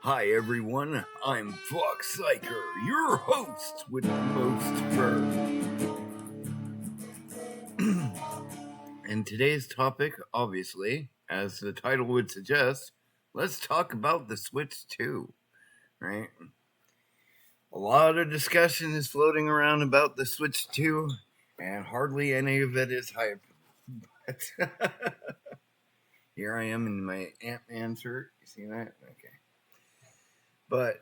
Hi everyone, I'm Foxx, your host with the most fur. And today's topic, obviously, as the title would suggest, let's talk about the Switch 2, right? A lot of discussion is floating around about the Switch 2, and hardly any of it is hype. Here I am in my Ant-Man shirt. You see that? Okay. But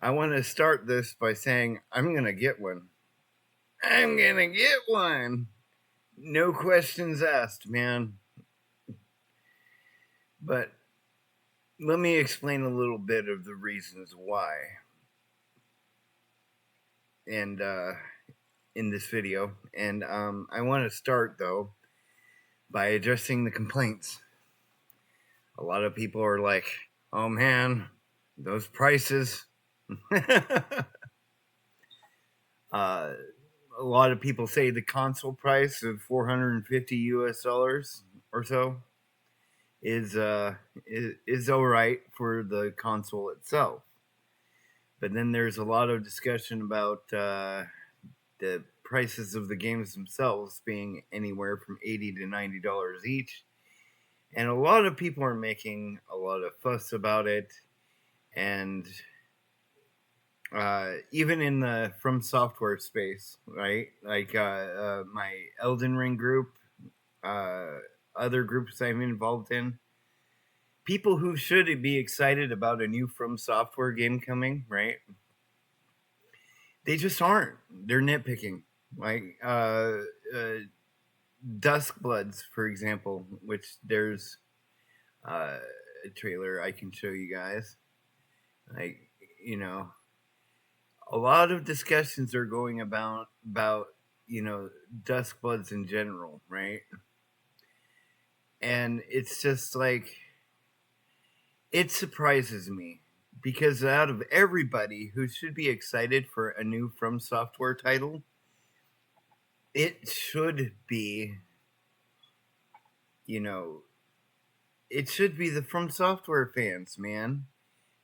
I want to start this by saying I'm going to get one. I'm going to get one. No questions asked, man. But let me explain a little bit of the reasons why. And in this video. And I want to start, though, by addressing the complaints. A lot of people are like, oh man, those prices. A lot of people say the console price of $450 or so is all right for the console itself. But then there's a lot of discussion about the prices of the games themselves being anywhere from $80 to $90 each. And a lot of people are making a lot of fuss about it. And even in the From Software space, right? Like my Elden Ring group, other groups I'm involved in, people who should be excited about a new From Software game coming, right? They just aren't. They're nitpicking. Like Duskbloods, for example, which there's a trailer I can show you guys. Like, a lot of discussions are going about Duskbloods in general, right? And it's just like, it surprises me because out of everybody who should be excited for a new From Software title, it should be, it should be the From Software fans, man.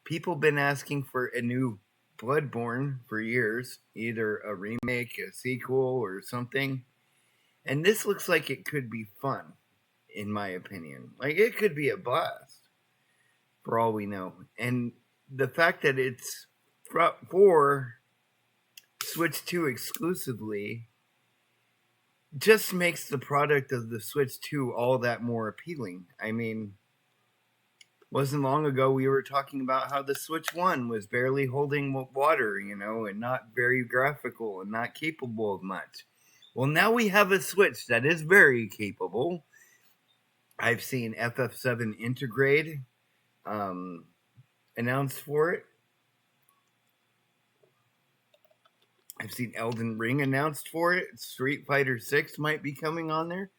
People been asking for a new Bloodborne for years, either a remake, a sequel, or something. And this looks like it could be fun, in my opinion. Like, it could be a blast, for all we know. And the fact that it's for Switch 2 exclusively just makes the product of the Switch 2 all that more appealing. I mean, wasn't long ago we were talking about how the Switch 1 was barely holding water, and not very graphical and not capable of much. Well, now we have a Switch that is very capable. I've seen FF7 Integrate announced for it. I've seen Elden Ring announced for it. Street Fighter 6 might be coming on there.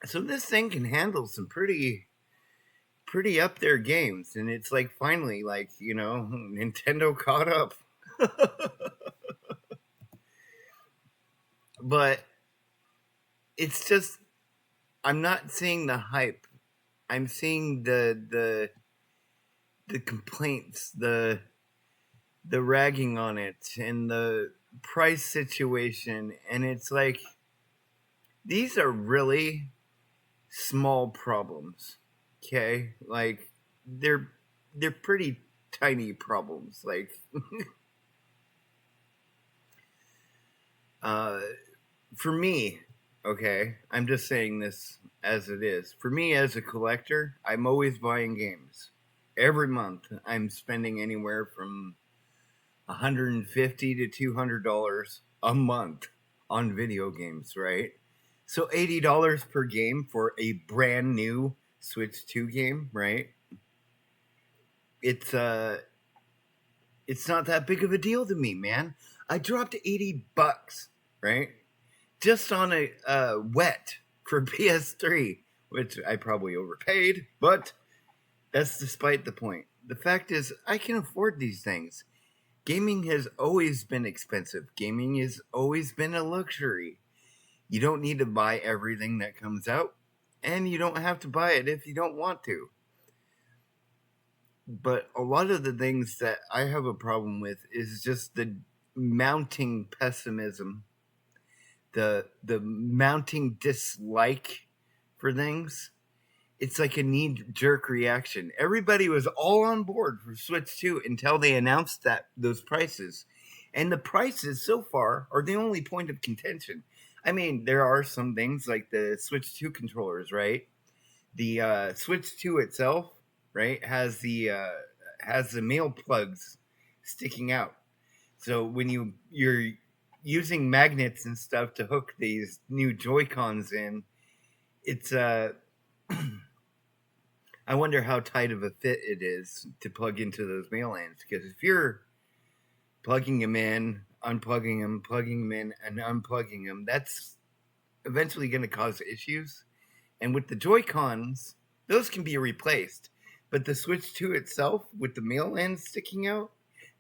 So this thing can handle some pretty up there games. And it's like, finally, Nintendo caught up. But it's just, I'm not seeing the hype. I'm seeing the complaints, the ragging on it, and the price situation. And it's like, these are really small problems. Okay? Like, they're pretty tiny problems. Like, for me, okay, I'm just saying this as it is. For me, as a collector, I'm always buying games. Every month, I'm spending anywhere from $150 to $200 a month on video games, right? So $80 per game for a brand new Switch 2 game, right? It's not that big of a deal to me, man. I dropped $80, right? Just on a wet for PS3, which I probably overpaid, but that's despite the point. The fact is, I can afford these things. Gaming has always been expensive. Gaming has always been a luxury. You don't need to buy everything that comes out, and you don't have to buy it if you don't want to. But a lot of the things that I have a problem with is just the mounting pessimism, the mounting dislike for things. It's like a knee jerk reaction. Everybody was all on board for Switch 2 until they announced that those prices. And the prices so far are the only point of contention. I mean, there are some things like the Switch 2 controllers, right? The Switch 2 itself, right, has the male plugs sticking out. So when you're using magnets and stuff to hook these new Joy-Cons in, it's I wonder how tight of a fit it is to plug into those male ends, because if you're plugging them in, unplugging them, plugging them in, and unplugging them, that's eventually going to cause issues. And with the Joy-Cons, those can be replaced. But the Switch 2 itself, with the male ends sticking out,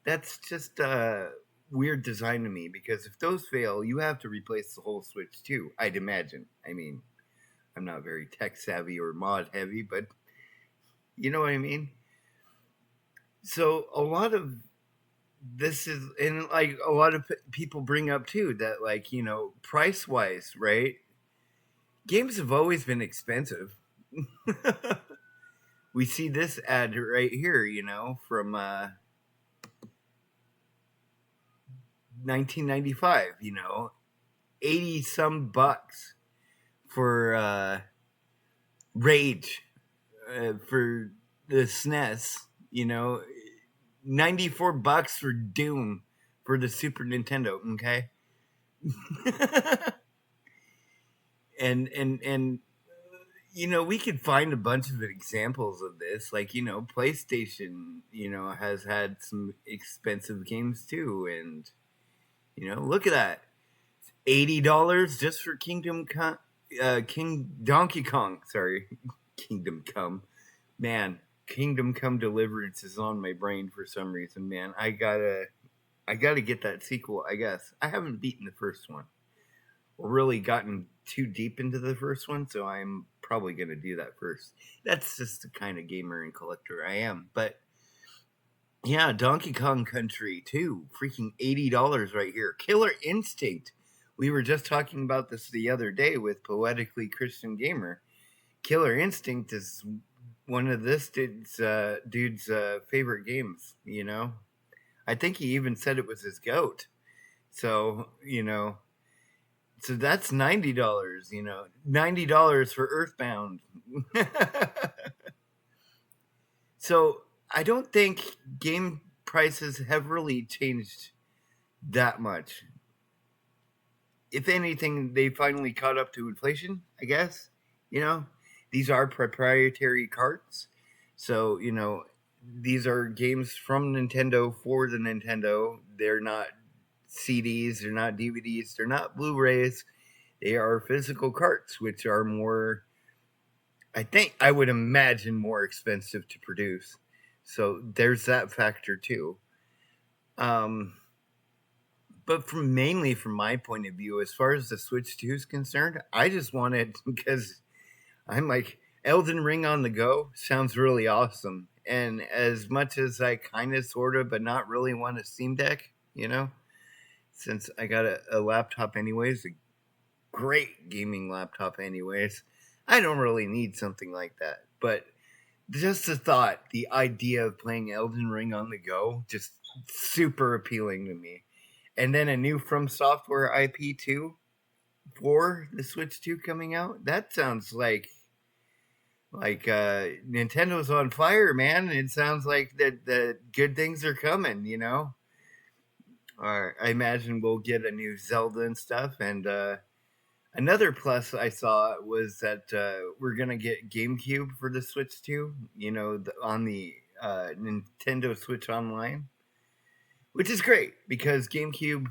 that's just a weird design to me, because if those fail, you have to replace the whole Switch 2, I'd imagine. I mean, I'm not very tech savvy or mod heavy, but you know what I mean? So a lot of this is, and like a lot of people bring up too, that like, price wise, right? Games have always been expensive. We see this ad right here, from 1995, 80 some bucks for Rage, for the SNES, 94 bucks for Doom for the Super Nintendo, okay? and we could find a bunch of examples of this, like, PlayStation, has had some expensive games too, and look at that. $80 just for Donkey Kong, sorry. Kingdom Come. Man, Kingdom Come Deliverance is on my brain for some reason, man. I gotta get that sequel, I guess. I haven't beaten the first one, or really gotten too deep into the first one, so I'm probably gonna do that first. That's just the kind of gamer and collector I am. But yeah, Donkey Kong Country 2, freaking $80 right here. Killer Instinct. We were just talking about this the other day with Poetically Christian Gamer. Killer Instinct is one of this dude's favorite games, I think he even said it was his goat. So, so that's $90, $90 for Earthbound. So I don't think game prices have really changed that much. If anything, they finally caught up to inflation, I guess. These are proprietary carts. So, these are games from Nintendo for the Nintendo. They're not CDs, they're not DVDs, they're not Blu-rays. They are physical carts, which are more, I would imagine, more expensive to produce. So there's that factor too. But mainly from my point of view, as far as the Switch 2 is concerned, I just want it because I'm like, Elden Ring on the go sounds really awesome. And as much as I kind of, sort of, but not really want a Steam Deck, since I got a laptop anyways, a great gaming laptop anyways, I don't really need something like that. But just the thought, the idea of playing Elden Ring on the go, just super appealing to me. And then a new From Software IP too for the Switch 2 coming out. That sounds like Nintendo's on fire, man. It sounds like that good things are coming, Or I imagine we'll get a new Zelda and stuff. And another plus I saw was that we're gonna get GameCube for the Switch 2, on the Nintendo Switch Online, which is great because GameCube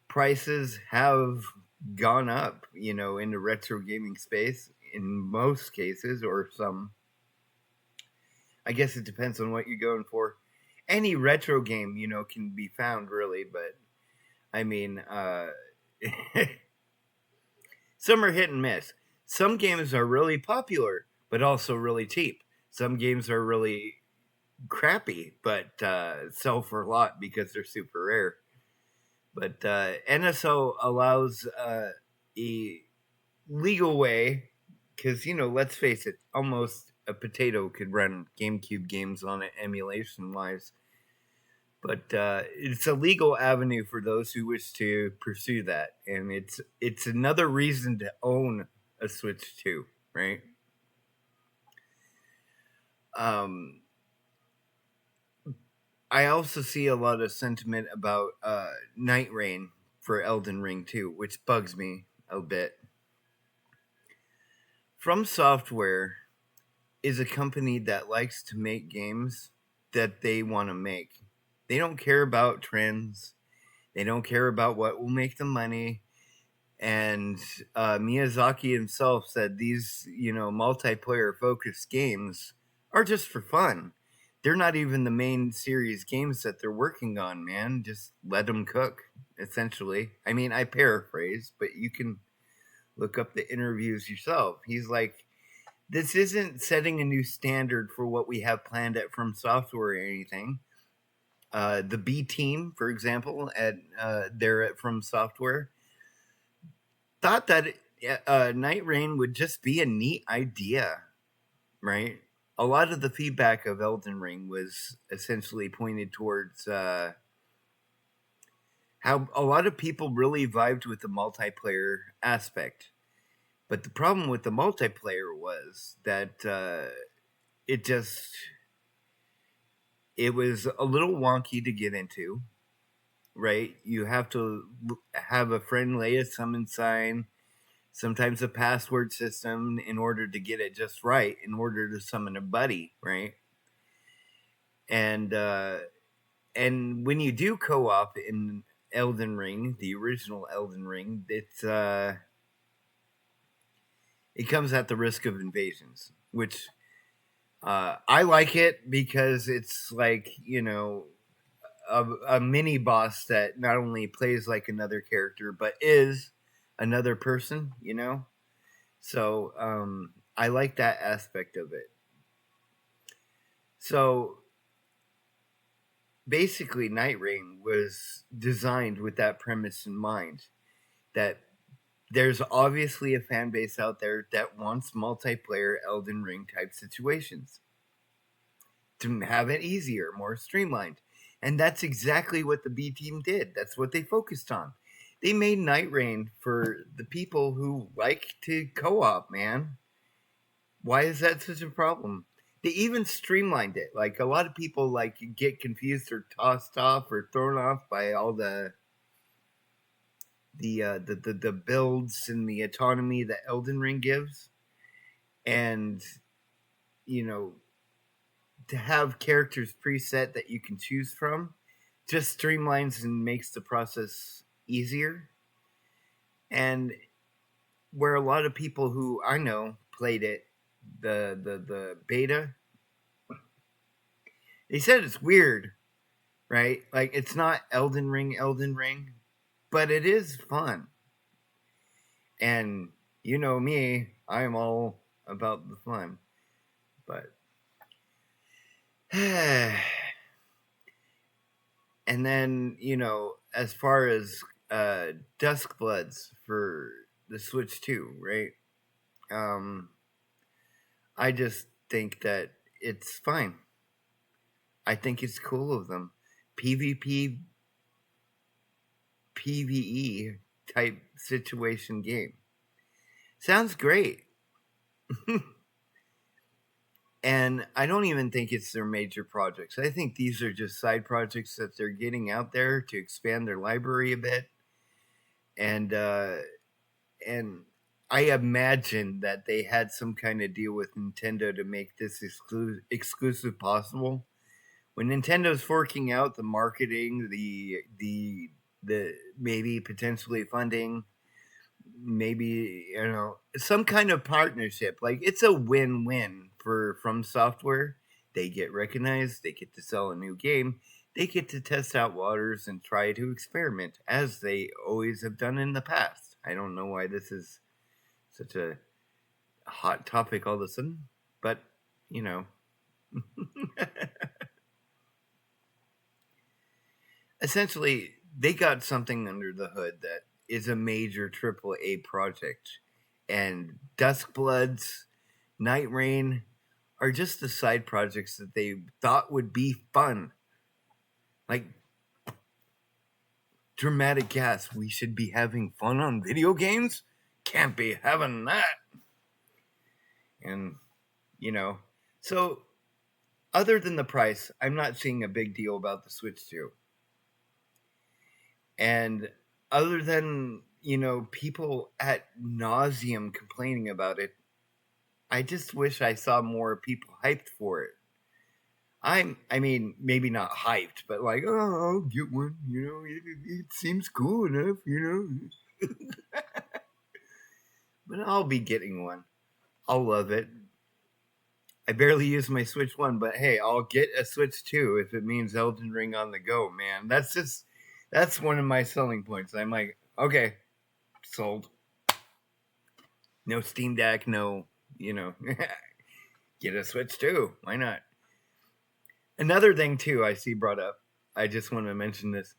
prices have gone up, in the retro gaming space in most cases, or some. I guess it depends on what you're going for. Any retro game, can be found really, but I mean, some are hit and miss. Some games are really popular, but also really cheap. Some games are really crappy, but sell for a lot because they're super rare. But NSO allows a legal way, because let's face it, almost a potato could run GameCube games on it emulation wise. But it's a legal avenue for those who wish to pursue that, and it's another reason to own a Switch 2, right? Um, I also see a lot of sentiment about Night Rain for Elden Ring 2, which bugs me a bit. From Software is a company that likes to make games that they want to make. They don't care about trends. They don't care about what will make them money. And Miyazaki himself said these, multiplayer focused games are just for fun. They're not even the main series games that they're working on, man. Just let them cook, essentially. I mean, I paraphrase, but you can look up the interviews yourself. He's like, this isn't setting a new standard for what we have planned at From Software or anything. The B team, for example, there at From Software, thought that Night Rain would just be a neat idea, right? A lot of the feedback of Elden Ring was essentially pointed towards how a lot of people really vibed with the multiplayer aspect. But the problem with the multiplayer was that it was a little wonky to get into, right? You have to have a friend lay a summon sign, sometimes a password system in order to get it just right, in order to summon a buddy, right? And when you do co-op in Elden Ring, the original Elden Ring, it comes at the risk of invasions, which I like it because it's like, a mini boss that not only plays like another character but is another person, So I like that aspect of it. So basically, Night Rain was designed with that premise in mind, that there's obviously a fan base out there that wants multiplayer Elden Ring type situations to have it easier, more streamlined. And that's exactly what the B team did. That's what they focused on. They made Night Rain for the people who like to co-op, man. Why is that such a problem? They even streamlined it. Like, a lot of people get confused or tossed off or thrown off by all the builds and the autonomy that Elden Ring gives. And you know, to have characters preset that you can choose from just streamlines and makes the process easier. And where a lot of people who I know played it, the beta, they said it's weird, right? Like, it's not Elden Ring, but it is fun. And you know me, I'm all about the fun. But and then, as far as Duskbloods for the Switch 2, right? Um I just think that it's fine. I think it's cool of them. PvP PvE type situation game. Sounds great. And I don't even think it's their major projects. I think these are just side projects that they're getting out there to expand their library a bit. And and I imagine that they had some kind of deal with Nintendo to make this exclusive possible. When Nintendo's forking out the marketing, the maybe potentially funding, maybe some kind of partnership, like, it's a win-win for From Software. They get recognized, they get to sell a new game, they get to test out waters and try to experiment as they always have done in the past. I don't know why this is such a hot topic all of a sudden, but you know essentially they got something under the hood that is a major AAA project, and Duskbloods, Night Rain are just the side projects that they thought would be fun. Like dramatic gas, we should be having fun on video games? Can't be having that. And, you know, so other than the price, I'm not seeing a big deal about the Switch 2. And other than, people at nauseum complaining about it, I just wish I saw more people hyped for it. I mean, maybe not hyped, but like, oh, I'll get one. It seems cool enough. But I'll be getting one. I'll love it. I barely use my Switch 1, but hey, I'll get a Switch 2 if it means Elden Ring on the go, man. That's one of my selling points. I'm like, okay, sold. No Steam Deck, no, get a Switch 2. Why not? Another thing, too, I see brought up. I just want to mention this.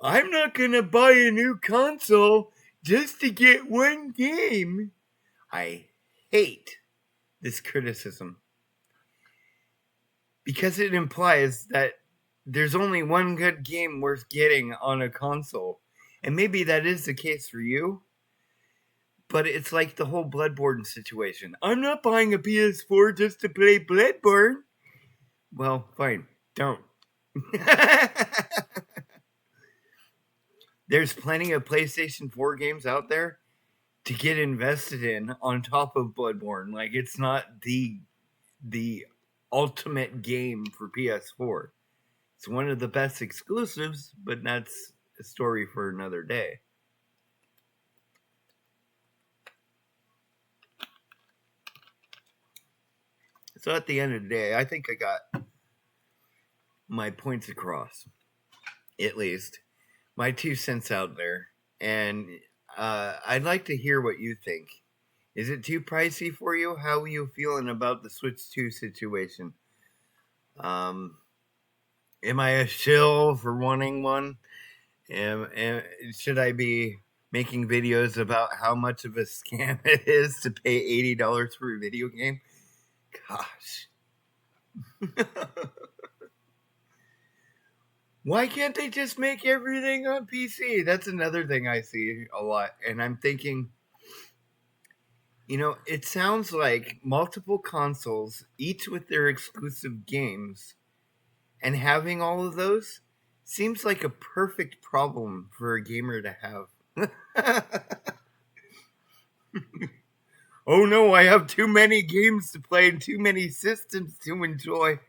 I'm not going to buy a new console just to get one game. I hate this criticism because it implies that there's only one good game worth getting on a console. And maybe that is the case for you, but it's like the whole Bloodborne situation. I'm not buying a PS4 just to play Bloodborne. Well, fine, don't. There's plenty of PlayStation 4 games out there to get invested in on top of Bloodborne. Like, it's not the ultimate game for PS4. It's one of the best exclusives, but that's a story for another day. So at the end of the day, I think I got my points across, at least. My 2 cents out there. And I'd like to hear what you think. Is it too pricey for you? How are you feeling about the Switch 2 situation? Am I a shill for wanting one? Should I be making videos about how much of a scam it is to pay $80 for a video game? Gosh. Why can't they just make everything on PC? That's another thing I see a lot. And I'm thinking, it sounds like multiple consoles, each with their exclusive games, and having all of those seems like a perfect problem for a gamer to have. Oh no, I have too many games to play and too many systems to enjoy.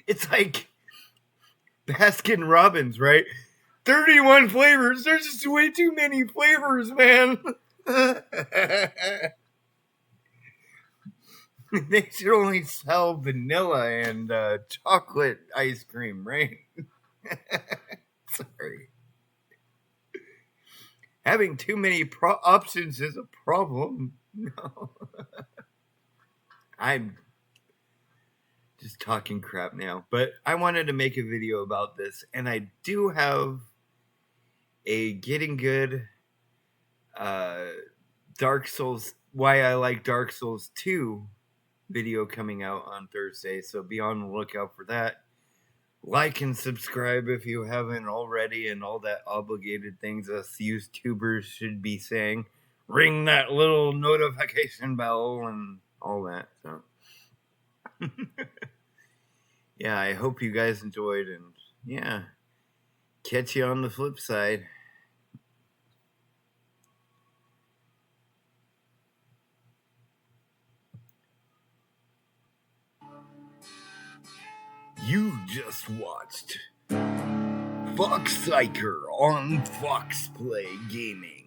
It's like Baskin Robbins, right? 31 flavors. There's just way too many flavors, man. They should only sell vanilla and chocolate ice cream, right? Sorry. Having too many options is a problem. No. I'm just talking crap now. But I wanted to make a video about this, and I do have a Getting Good Dark Souls, why I like Dark Souls 2 video coming out on Thursday, so be on the lookout for that. Like and subscribe if you haven't already, and all that obligated things us YouTubers should be saying. Ring that little notification bell and all that. So, yeah, I hope you guys enjoyed, and yeah, catch you on the flip side. You just watched Foxx Psycher on Fox Play Gaming.